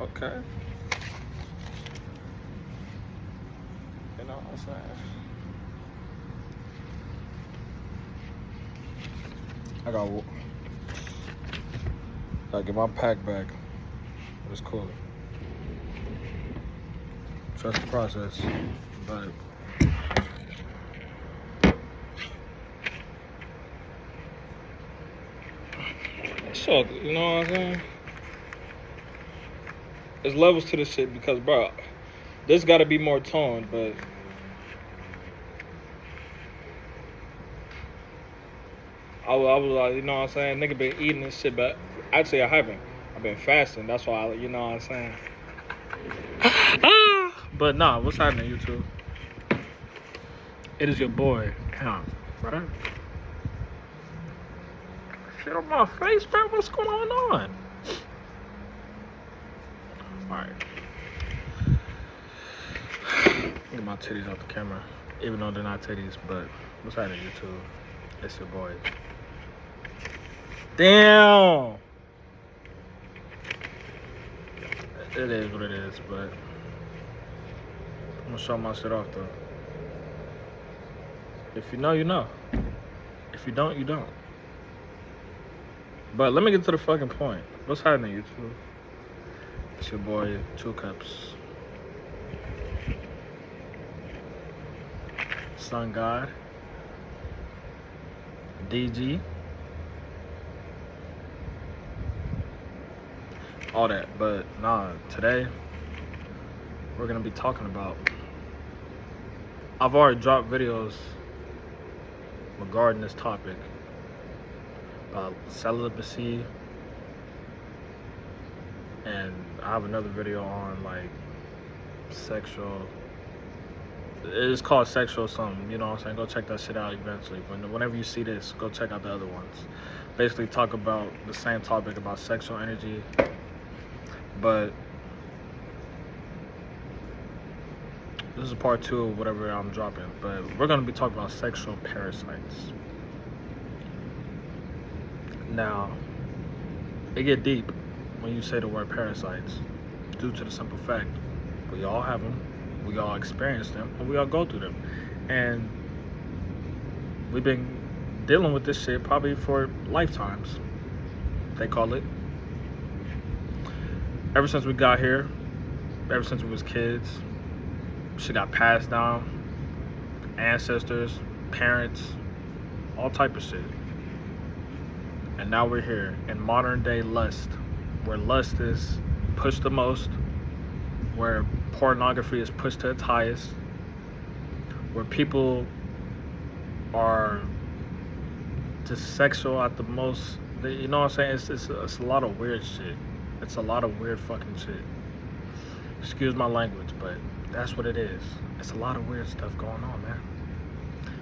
Okay. You know what I'm saying? Gotta get my pack back. It's cool. Trust the process. But so, you know what I'm saying? There's levels to this shit because, bro, this gotta be more toned, but I was like, you know what I'm saying? Nigga been eating this shit, but actually I haven't. I've been fasting. That's why, you know what I'm saying? But nah, what's happening, YouTube? It is your boy, Count, right? Shit on my face, bro. What's going on? Alright. Get my titties off the camera. Even though they're not titties, but what's happening, YouTube? It's your boy. Damn! It is what it is, but I'm gonna show my shit off though. If you know, you know. If you don't, you don't. But let me get to the fucking point. What's happening, YouTube? It's your boy, 2 Cups. Sun God. DG. All that. But nah, today we're gonna be talking about. I've already dropped videos regarding this topic about celibacy, and I have another video on like sexual. It's called sexual something, you know what I'm saying? Go check that shit out eventually. Whenever you see this, go check out the other ones. Basically talk about the same topic about sexual energy, but this is part 2 of whatever I'm dropping. But we're gonna be talking about sexual parasites. Now, it get deep when you say the word parasites, due to the simple fact we all have them, we all experience them, and we all go through them. And we've been dealing with this shit probably for lifetimes, they call it. Ever since we got here, ever since we was kids, shit got passed down, ancestors, parents, all type of shit. And now we're here in modern day lust, where lust is pushed the most, where pornography is pushed to its highest, where people are just sexual at the most. You know what I'm saying? It's a lot of weird shit. It's a lot of weird fucking shit. Excuse my language, but that's what it is. It's a lot of weird stuff going on, man.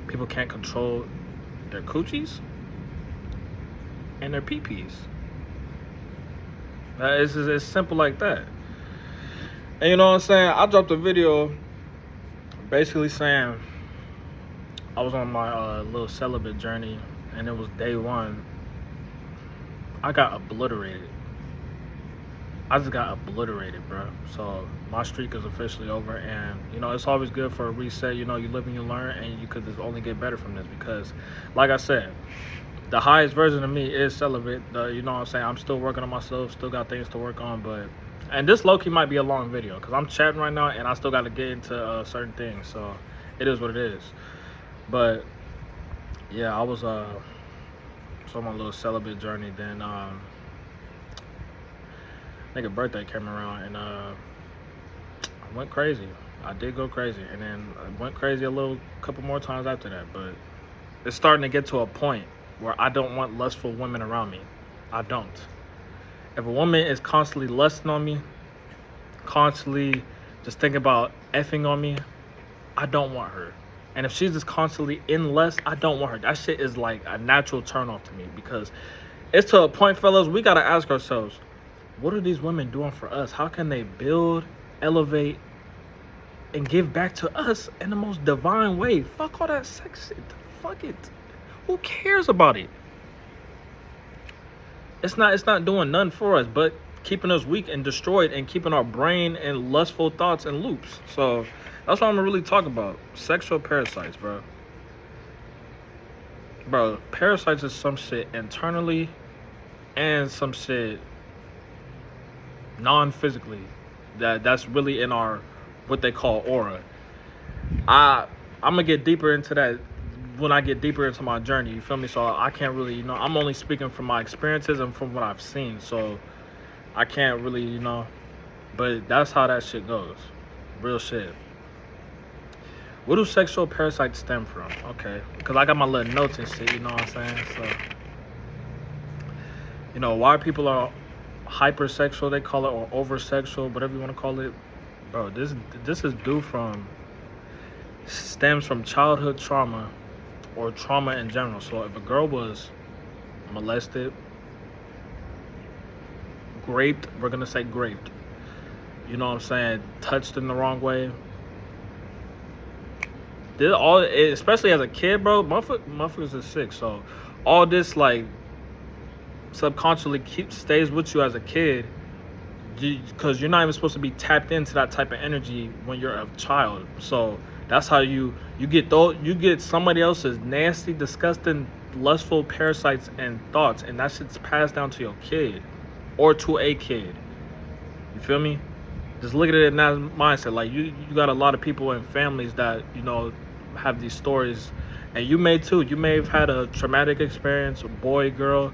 People can't control their coochies and their pee-pees. It's simple like that. And you know what I'm saying? I dropped a video basically saying I was on my little celibate journey, and it was day 1. I got obliterated. I just got obliterated, bro. So my streak is officially over, and you know, it's always good for a reset. You know, you live and you learn, and you could just only get better from this, because like I said, the highest version of me is celibate. You know what I'm saying? I'm still working on myself, still got things to work on, but, and this low-key might be a long video because I'm chatting right now and I still got to get into certain things, so it is what it is. But yeah, I was on my little celibate journey. Then nigga birthday came around, and I went crazy. I did go crazy, and then I went crazy a couple more times after that. But it's starting to get to a point where I don't want lustful women around me. I don't. If a woman is constantly lusting on me, constantly just thinking about effing on me, I don't want her. And if she's just constantly in lust, I don't want her. That shit is like a natural turn off to me, because it's to a point, fellas, we gotta ask ourselves, what are these women doing for us? How can they build, elevate, and give back to us in the most divine way? Fuck all that sex shit. Fuck it. Who cares about it? It's not doing nothing for us. But keeping us weak and destroyed and keeping our brain in lustful thoughts and loops. So that's what I'm gonna really talk about. Sexual parasites, bro. Bro, parasites is some shit internally and some shit non-physically that's really in our what they call aura. I'm gonna get deeper into that when I get deeper into my journey, you feel me? So I can't really, I'm only speaking from my experiences and from what I've seen, so I can't really, but that's how that shit goes. Real shit. Where do sexual parasites stem from? Okay, because I got my little notes and shit, you know what I'm saying? So, why people are hypersexual, they call it, or oversexual, whatever you want to call it. Bro, this is stems from childhood trauma or trauma in general. So if a girl was molested, raped, we're gonna say raped, you know what I'm saying, touched in the wrong way, especially as a kid, bro, motherfuckers are sick. So all this like subconsciously stays with you as a kid, because you're not even supposed to be tapped into that type of energy when you're a child. So that's how you get somebody else's nasty, disgusting, lustful parasites and thoughts, and that shit's passed down to your kid or to a kid. You feel me? Just look at it in that mindset. Like you got a lot of people and families that have these stories, and you may too. You may have had a traumatic experience, a boy, girl.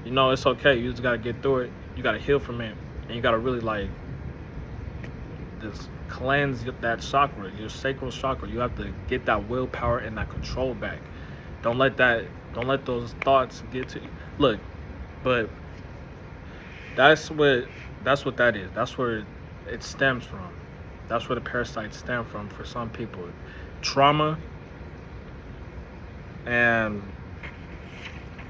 It's okay. You just gotta get through it. You gotta heal from it, and you gotta really just cleanse that chakra, your sacral chakra. You have to get that willpower and that control back. Don't let those thoughts get to you. Look, but that's what that is. That's where it stems from. That's where the parasites stem from for some people. Trauma, and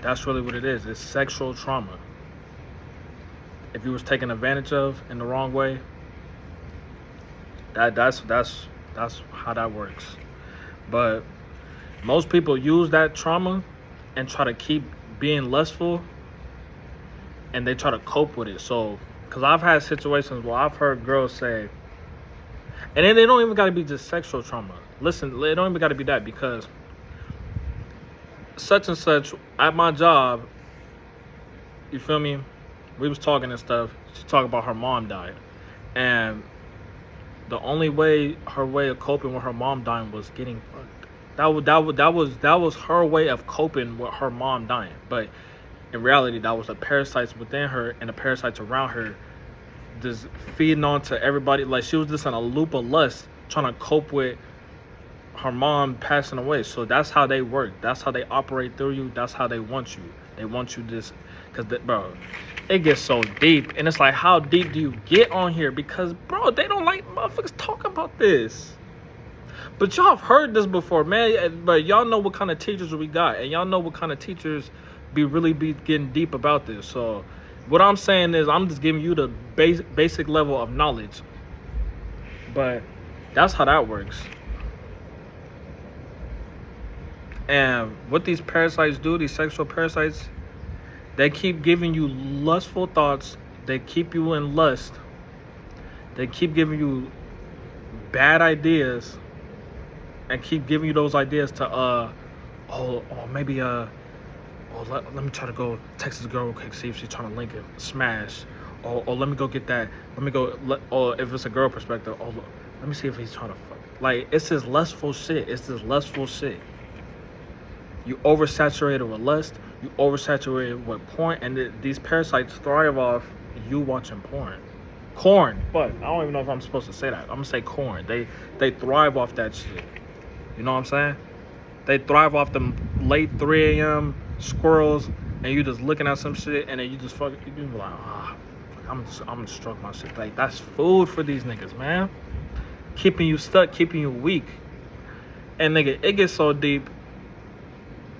that's really what it is. It's sexual trauma. If you was taken advantage of in the wrong way, that's how that works. But most people use that trauma and try to keep being lustful, and they try to cope with it. So, because I've had situations where I've heard girls say, and then they don't even got to be just sexual trauma. Listen, it don't even got to be that, because such and such at my job, you feel me? We was talking and stuff. She talked about her mom died, and the only way, her way of coping with her mom dying was getting fucked. That was her way of coping with her mom dying. But in reality, that was the parasites within her and the parasites around her just feeding on to everybody. Like, she was just in a loop of lust trying to cope with her mom passing away. So that's how they work. That's how they operate through you. That's how they want you. They want you just, bro, it gets so deep. And it's like, how deep do you get on here? Because, bro, they don't like motherfuckers talking about this. But y'all have heard this before, man. But y'all know what kind of teachers we got. And y'all know what kind of teachers be getting deep about this. So what I'm saying is, I'm just giving you the basic level of knowledge. But that's how that works. And what these parasites do, these sexual parasites, they keep giving you lustful thoughts. They keep you in lust. They keep giving you bad ideas, and keep giving you those ideas to maybe let me try to go text this girl real quick, see if she's trying to link it, smash. Or let me go get that. Let me go. Or if it's a girl perspective, let me see if he's trying to fuck. Like, it's this lustful shit. You oversaturated with lust. You oversaturated with porn, and these parasites thrive off you watching porn. Corn. But I don't even know if I'm supposed to say that. I'm gonna say corn. They thrive off that shit. You know what I'm saying? They thrive off them late 3 a.m. squirrels, and you just looking at some shit, and then you just fucking, you be like, I'm gonna stroke my shit. Like, that's food for these niggas, man. Keeping you stuck, keeping you weak. And nigga, it gets so deep.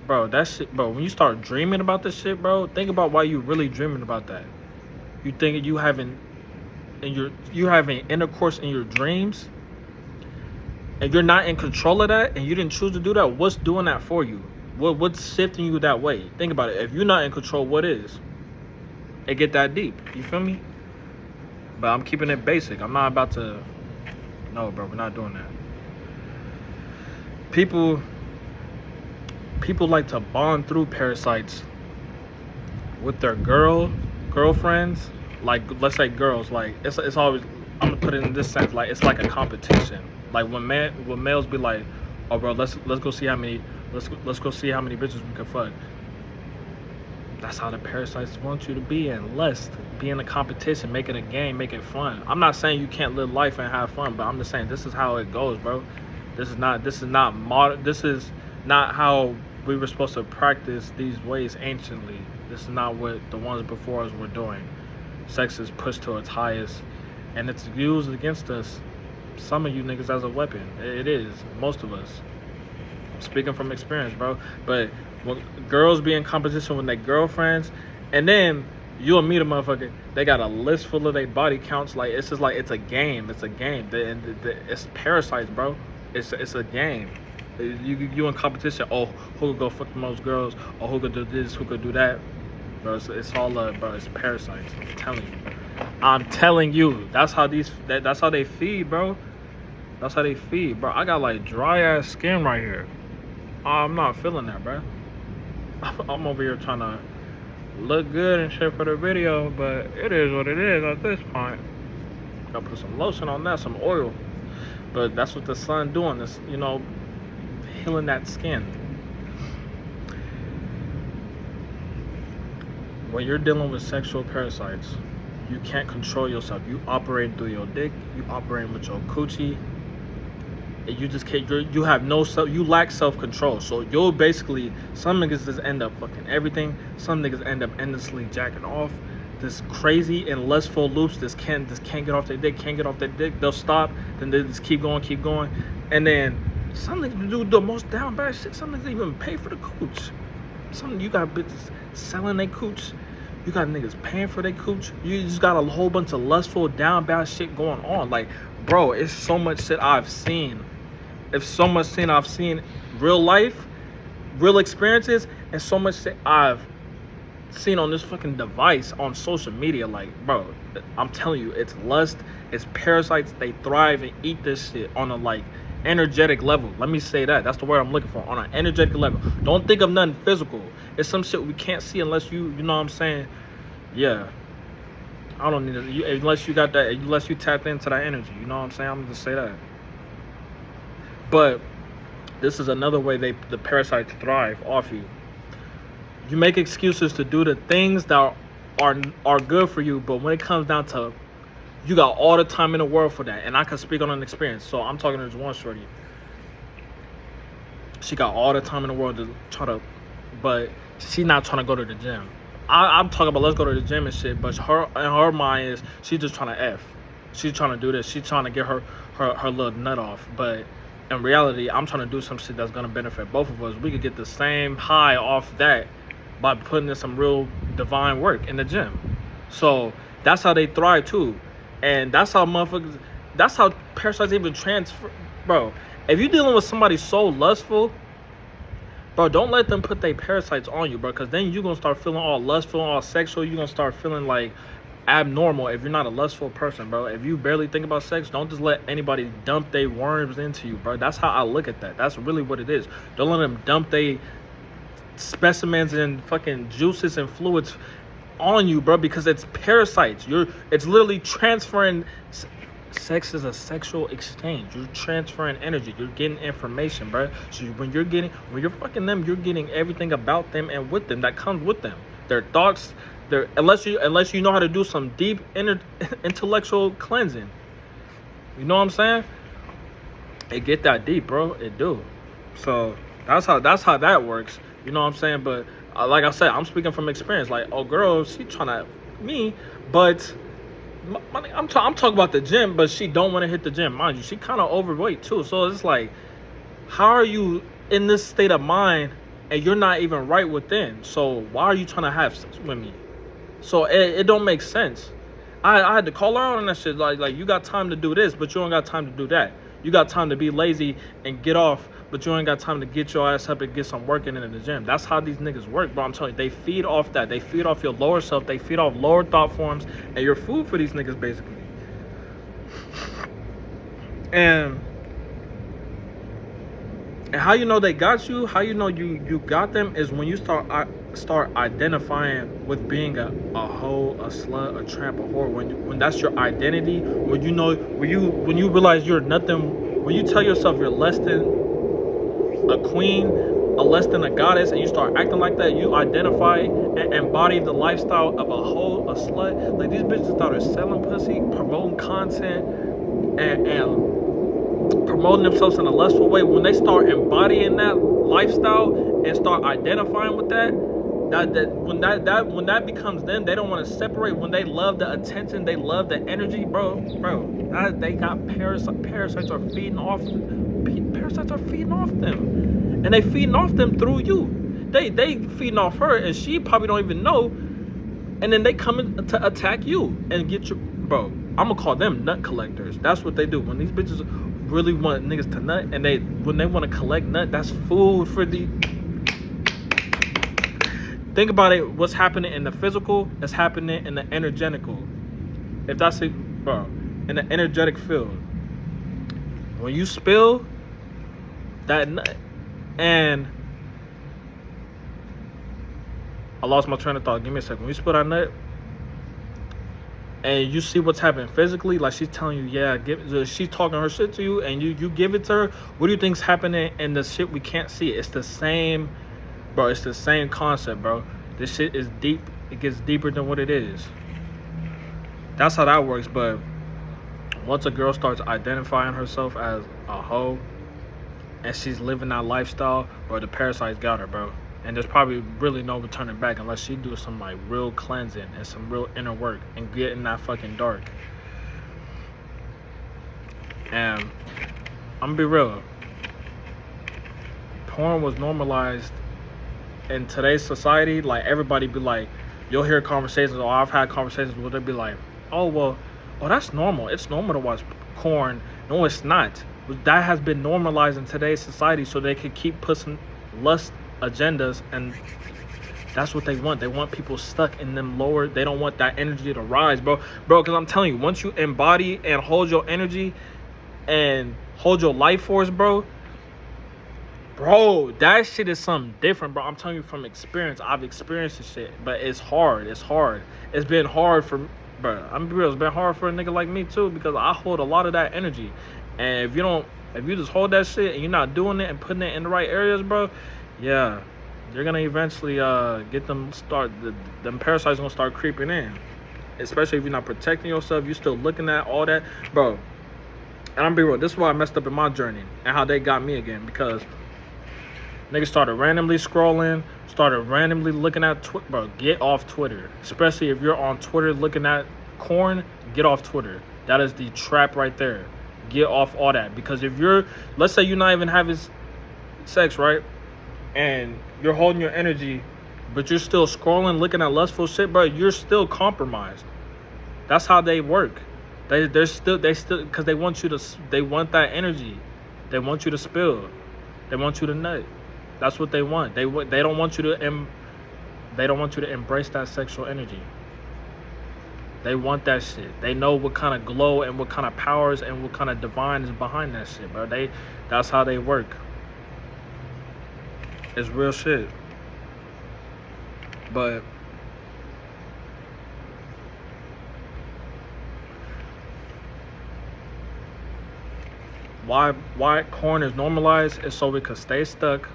Bro, that shit, bro, when you start dreaming about this shit, bro, think about why you really dreaming about that. You think you having intercourse in your dreams, and you're not in control of that, and you didn't choose to do that. What's doing that for you? What's shifting you that way? Think about it. If you're not in control, what is? It get that deep. You feel me? But I'm keeping it basic. I'm not about to. No, bro, we're not doing that. People like to bond through parasites with their girlfriends. Like, let's say girls. Like, it's always. I'm gonna put it in this sense. Like, it's like a competition. Like when males be like, oh, bro, let's go see how many. Let's go see how many bitches we can fuck. That's how the parasites want you to be in lust. Be in a competition, make it a game, make it fun. I'm not saying you can't live life and have fun, but I'm just saying this is how it goes, bro. This is not modern. This is not how we were supposed to practice these ways anciently. This is not what the ones before us were doing. Sex is pushed to its highest, and it's used against us. Some of you niggas as a weapon. It is. Most of us. I'm speaking from experience, bro. But when girls be in competition with their girlfriends, and then you'll meet a motherfucker, they got a list full of their body counts. Like, it's just like, it's a game. It's a game. It's parasites, bro. It's a game. You in competition. Oh, who could go fuck the most girls? Or who could do this? Who could do that? Bro, it's all bro. It's parasites. I'm telling you. That's how they feed, bro. That's how they feed, bro. I got like dry ass skin right here. I'm not feeling that, bro. I'm over here trying to look good and shit for the video, but it is what it is at this point. Gotta put some lotion on that, some oil. But that's what the sun doing, this, healing that skin. When you're dealing with sexual parasites, you can't control yourself. You operating through your dick, you operating with your coochie. You just can't. You have no self. You lack self-control. So you'll basically, some niggas just end up fucking everything. Some niggas end up endlessly jacking off. This crazy and lustful loops. This can't get off their dick. Can't get off their dick. They'll stop. Then they just keep going. And then some niggas do the most down bad shit. Some niggas even pay for the cooch. You got bitches selling their cooch. You got niggas paying for their cooch. You just got a whole bunch of lustful down bad shit going on. Like, bro, it's so much shit I've seen. It's so much shit I've seen, real life, real experiences, and so much shit I've seen on this fucking device on social media. Like, bro, I'm telling you, it's lust, it's parasites. They thrive and eat this shit on a like energetic level. Let me say that. That's the word I'm looking for. On an energetic level. Don't think of nothing physical. It's some shit we can't see unless you know what I'm saying? Yeah. I don't need it. Unless you got that, unless you tapped into that energy. You know what I'm saying? I'm gonna just say that. But this is another way the parasites thrive off you. You make excuses to do the things that are good for you, but when it comes down to, you got all the time in the world for that. And I can speak on an experience. So I'm talking to this one shorty. She got all the time in the world to try to, but she not trying to go to the gym. I'm talking about let's go to the gym and shit, but in her mind is she's just trying to F. She's trying to do this. She's trying to get her little nut off. But in reality, I'm trying to do some shit that's going to benefit both of us. We could get the same high off that by putting in some real divine work in the gym. So that's how they thrive too. And that's how parasites even transfer. Bro, if you're dealing with somebody so lustful, bro, don't let them put their parasites on you, bro. Because then you're going to start feeling all lustful, all sexual. You're going to start feeling like abnormal if you're not a lustful person, bro. If you barely think about sex, don't just let anybody dump their worms into you, bro. That's how I look at that. That's really what it is. Don't let them dump their specimens and fucking juices and fluids on you, bro, because it's parasites. It's literally transferring. Sex is a sexual exchange. You're transferring energy. You're getting information, bro. So when you're fucking them, you're getting everything about them and with them that comes with them. Their thoughts, unless you know how to do some deep intellectual cleansing. You know what I'm saying? It get that deep, bro. It do. So that's how that works. You know what I'm saying? But like I said, I'm speaking from experience. Like, oh, girl, she trying to me, but I'm talking about the gym, but she don't want to hit the gym. Mind you, she kind of overweight too. So it's like, how are you in this state of mind and you're not even right within? So why are you trying to have sex with me? So it don't make sense. I had to call her out on that shit. Like you got time to do this, but you don't got time to do that. You got time to be lazy and get off, but you ain't got time to get your ass up and get some work in the gym. That's how these niggas work, bro. I'm telling you, they feed off that. They feed off your lower self. They feed off lower thought forms, and you're food for these niggas, basically. And how you know they got you, how you know you got them, is when you start identifying with being a hoe, a slut, a tramp, a whore. When that's your identity, when you realize you're nothing, when you tell yourself you're less than a queen, less than a goddess, and you start acting like that, you identify and embody the lifestyle of a hoe, a slut. Like, these bitches started selling pussy, promoting content, and promoting themselves in a lustful way. When they start embodying that lifestyle and start identifying with that, when that becomes them, they don't want to separate. When they love the attention, they love the energy, bro. They got parasites are feeding off. Parasites are feeding off them, and they feeding off them through you. They feeding off her, and she probably don't even know. And then they come in to attack you and get you, bro. I'm gonna call them nut collectors. That's what they do. When these bitches really want niggas to nut, and when they want to collect nut, that's food for the. Think about it. What's happening in the physical is happening in the energetical. If that's it, bro, in the energetic field. When you spill that nut, and I lost my train of thought. Give me a second. When you spill that nut, and you see what's happening physically, like she's telling you, yeah, she's talking her shit to you, and you give it to her. What do you think's happening in the shit we can't see? It's the same, bro. It's the same concept, bro. This shit is deep. It gets deeper than what it is. That's how that works. But once a girl starts identifying herself as a hoe, and she's living that lifestyle, bro, the parasites got her, bro. And there's probably really no returning back unless she do some like real cleansing and some real inner work and get in that fucking dark. And I'm gonna be real. Porn was normalized in today's society. Like, everybody be like, you'll hear conversations, or I've had conversations where they'll be like, oh, that's normal. It's normal to watch porn. No, it's not. That has been normalized in today's society so they could keep pushing lust agendas, and that's what they want. They want people stuck in them lower. They don't want that energy to rise, bro, because I'm telling you, once you embody and hold your energy and hold your life force, bro, that shit is something different, bro. I'm telling you from experience. I've experienced this shit, but it's hard. It's been hard for, bro, I'm real, it's been hard for a nigga like me too, because I hold a lot of that energy. And if you just hold that shit and you're not doing it and putting it in the right areas, bro, yeah, you're gonna eventually get them them parasites gonna start creeping in. Especially if you're not protecting yourself, you're still looking at all that, bro. And I'm be real, this is why I messed up in my journey and how they got me again, because niggas started randomly scrolling, started randomly looking at Twitter. Bro, get off Twitter. Especially if you're on Twitter looking at corn, get off Twitter. That is the trap right there. Get off all that. Because if let's say you're not even having sex, right? And you're holding your energy, but you're still scrolling, looking at lustful shit, bro, you're still compromised. That's how they work. They still, because they want that energy. They want you to spill. They want you to nut. That's what they want. They don't want you to embrace that sexual energy. They want that shit. They know what kind of glow and what kind of powers and what kind of divine is behind that shit, bro. That's how they work. It's real shit. But why corn is normalized is so we could stay stuck,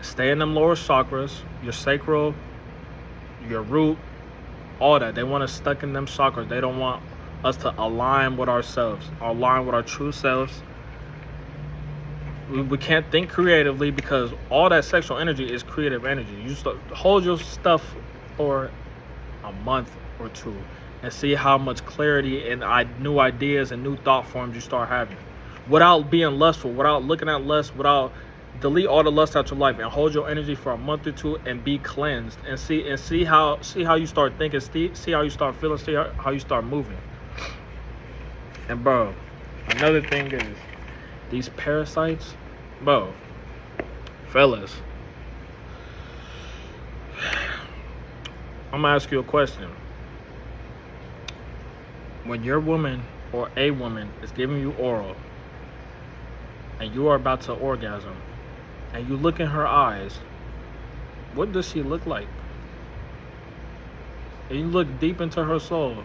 stay in them lower chakras, your sacral, your root, all that. They want us stuck in them chakras. They don't want us to align with ourselves, align with our true selves. We can't think creatively because all that sexual energy is creative energy. You hold your stuff for a month or two and see how much clarity and new ideas and new thought forms you start having. Without being lustful, without looking at lust, without delete all the lust out your life, and hold your energy for a month or two and be cleansed and see how you start thinking, see how you start feeling, see how you start moving. And bro, another thing is, These parasites, bro, fellas, I'm gonna ask you a question. When your woman or a woman is giving you oral and you are about to orgasm and you look in her eyes, what does she look like? And you look deep into her soul,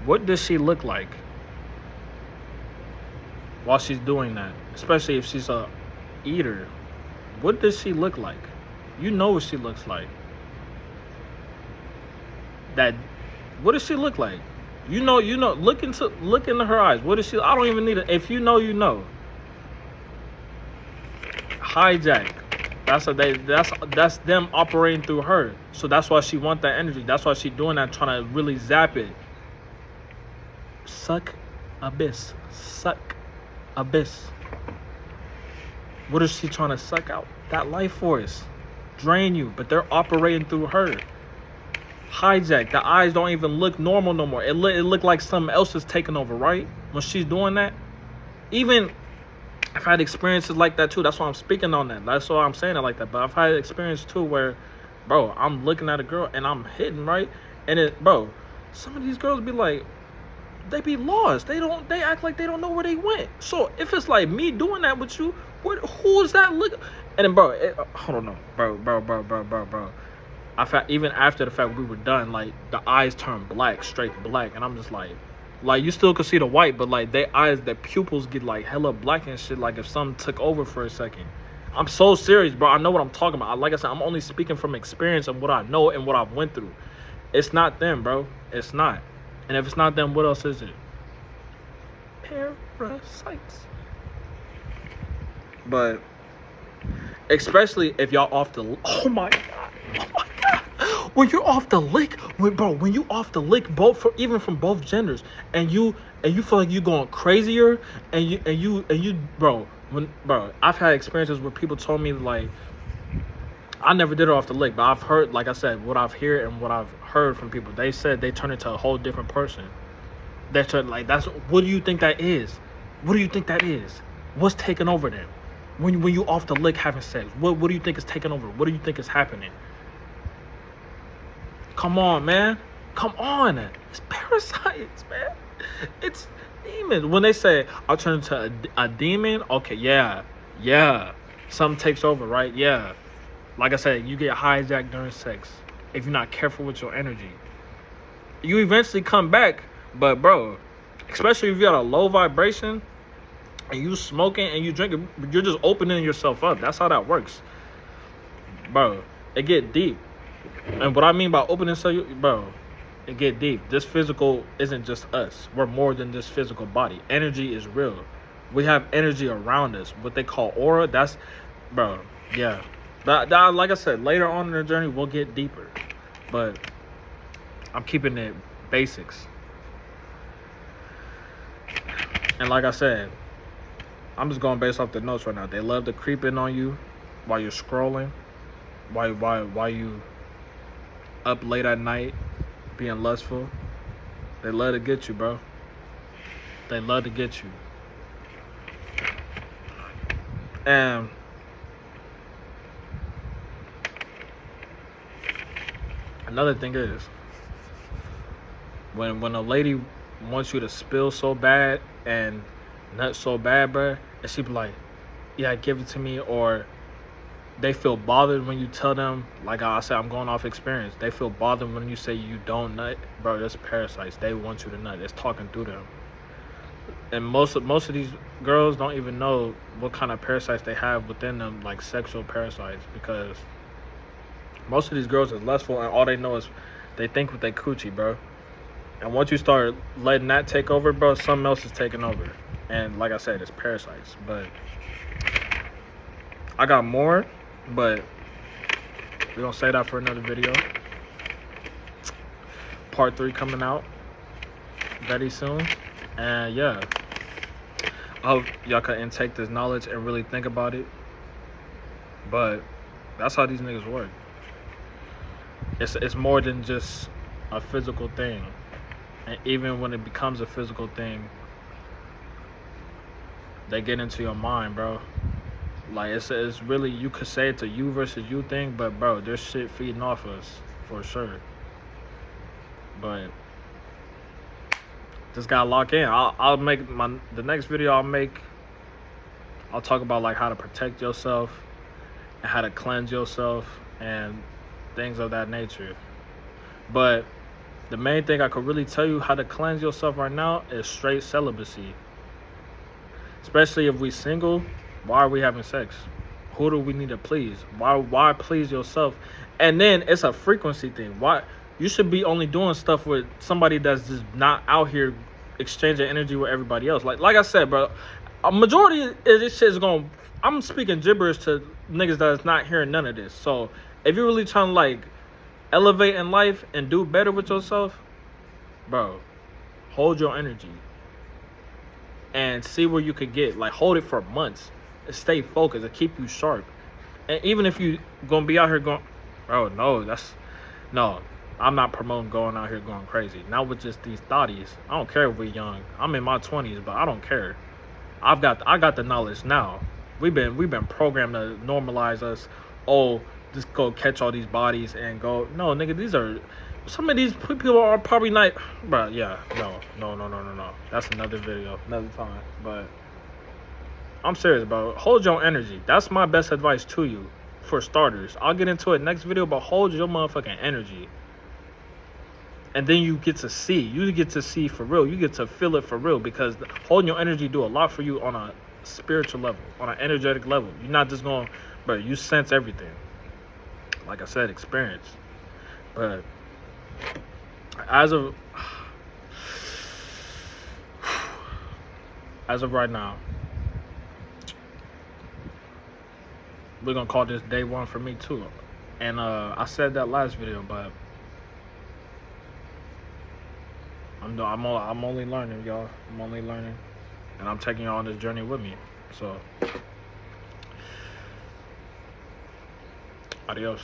what does she look like while she's doing that? Especially if she's a eater. What does she look like? You know what she looks like. That what does she look like? You know, look into her eyes. What is she? I don't even need it. If you know, you know. Hijack. That's them operating through her. So that's why she want that energy. That's why she doing that, trying to really zap it. Suck abyss. Suck abyss. What is she trying to suck out? That life force. Drain you, but they're operating through her. Hijack. The eyes don't even look normal no more. It look like something else is taking over, right? When she's doing that. Even I've had experiences like that too. That's why I'm speaking on that. That's why I'm saying it like that. But I've had experience too where, bro, I'm looking at a girl and I'm hitting, right? And some of these girls be like, they be lost. They act like they don't know where they went. So if it's like me doing that with you, who is that look? And then, bro, hold on, bro. Even after the fact we were done, like the eyes turned black, straight black, and I'm just like you still could see the white, but like their eyes, their pupils get like hella black and shit. Like if something took over for a second. I'm so serious, bro. I know what I'm talking about. Like I said, I'm only speaking from experience and what I know and what I've went through. It's not them, bro. It's not. And if it's not them, what else is it? Parasites. But especially if y'all off the when you're off the lick, when you off the lick, even from both genders, and you feel like you're going crazier, and you, bro, I've had experiences where people told me like, I never did it off the lick, but I've heard, like I said, what I've heard and what I've heard from people. They said they turn into a whole different person. They turn what do you think that is? What do you think that is? What's taking over them? When you off the lick having sex, what do you think is taking over? What do you think is happening? Come on, man. Come on. It's parasites, man. It's demons. When they say, I'll turn into a demon, okay, yeah. Something takes over, right? Yeah. Like I said, you get hijacked during sex if you're not careful with your energy. You eventually come back, but bro, especially if you got a low vibration and you smoking and you drinking, you're just opening yourself up. That's how that works. Bro, it get deep. And what I mean by opening, it get deep. This physical isn't just us. We're more than this physical body. Energy is real. We have energy around us. What they call aura, that's, bro, yeah. That, like I said, later on in the journey, we'll get deeper. But I'm keeping it basics. And like I said, I'm just going based off the notes right now. They love to creep in on you while you're scrolling, while you up late at night being lustful. They love to get you, bro. They love to get you. And another thing is, when a lady wants you to spill so bad and nut so bad, bro, and she be like, yeah, give it to me, or they feel bothered when you tell them, like I said, I'm going off experience. They feel bothered when you say you don't nut, bro. That's parasites. They want you to nut. It's talking through them. And most of these girls don't even know what kind of parasites they have within them, like sexual parasites, because most of these girls is lustful and all they know is they think with their coochie, bro. And once you start letting that take over, bro, something else is taking over. And like I said, it's parasites. But I got more, but we're gonna say that for another video. Part 3 coming out very soon. And yeah, I hope y'all can intake this knowledge and really think about it. But that's how these niggas work. It's more than just a physical thing. And even when it becomes a physical thing, they get into your mind, bro. Like it's really, you could say it's a you versus you thing, but bro, there's shit feeding off us for sure. But just gotta lock in. I'll make the next video I'll make. I'll talk about like how to protect yourself and how to cleanse yourself and things of that nature. But the main thing I could really tell you how to cleanse yourself right now is straight celibacy. Especially if we single, why are we having sex? Who do we need to please? Why please yourself? And then it's a frequency thing. Why you should be only doing stuff with somebody that's just not out here exchanging energy with everybody else. Like I said, bro, a majority of this shit is going. I'm speaking gibberish to niggas that's not hearing none of this. So if you're really trying to like elevate in life and do better with yourself, bro, hold your energy and see where you could get. Like, hold it for months and stay focused and keep you sharp. And even if you gonna be out here going, bro, no, I'm not promoting going out here going crazy. Not with just these thotties. I don't care if we're young. I'm in my 20s, but I don't care. I got the knowledge now. We've been programmed to normalize us. Oh, just go catch all these bodies and go. No, nigga, these are. Some of these people are probably not, bro. Yeah, no. That's another video, another time. But I'm serious, bro. Hold your energy. That's my best advice to you, for starters. I'll get into it next video, but hold your motherfucking energy. And then you get to see. You get to see for real. You get to feel it for real, because holding your energy do a lot for you on a spiritual level, on an energetic level. You're not just going, bro. You sense everything. Like I said, experience. But as of right now, we're gonna call this day one for me too. And I said that last video, but I'm only learning, y'all. I'm only learning, and I'm taking y'all on this journey with me. So, adios.